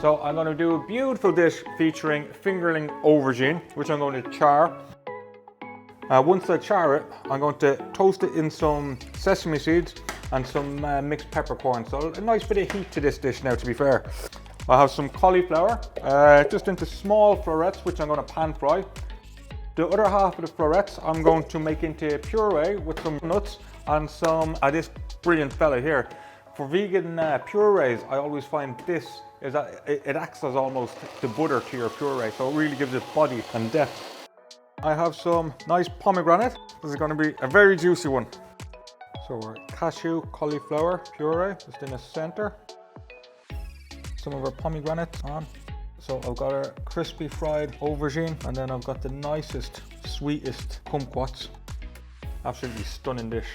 So I'm going to do a beautiful dish featuring fingerling aubergine, which I'm going to char. Once I char it, I'm going to toast it in some sesame seeds and some mixed peppercorn. So a nice bit of heat to this dish now, to be fair. I have some cauliflower, just into small florets, which I'm going to pan fry. The other half of the florets I'm going to make into puree with some nuts and some this brilliant fella here. For vegan purees, I always find this is that it acts as almost the butter to your puree, so it really gives it body and depth. I have some nice pomegranate. This is going to be a very juicy one. So our cashew cauliflower puree just in the center. Some of our pomegranates on. So I've got our crispy fried aubergine, and then I've got the nicest, sweetest kumquats. Absolutely stunning dish.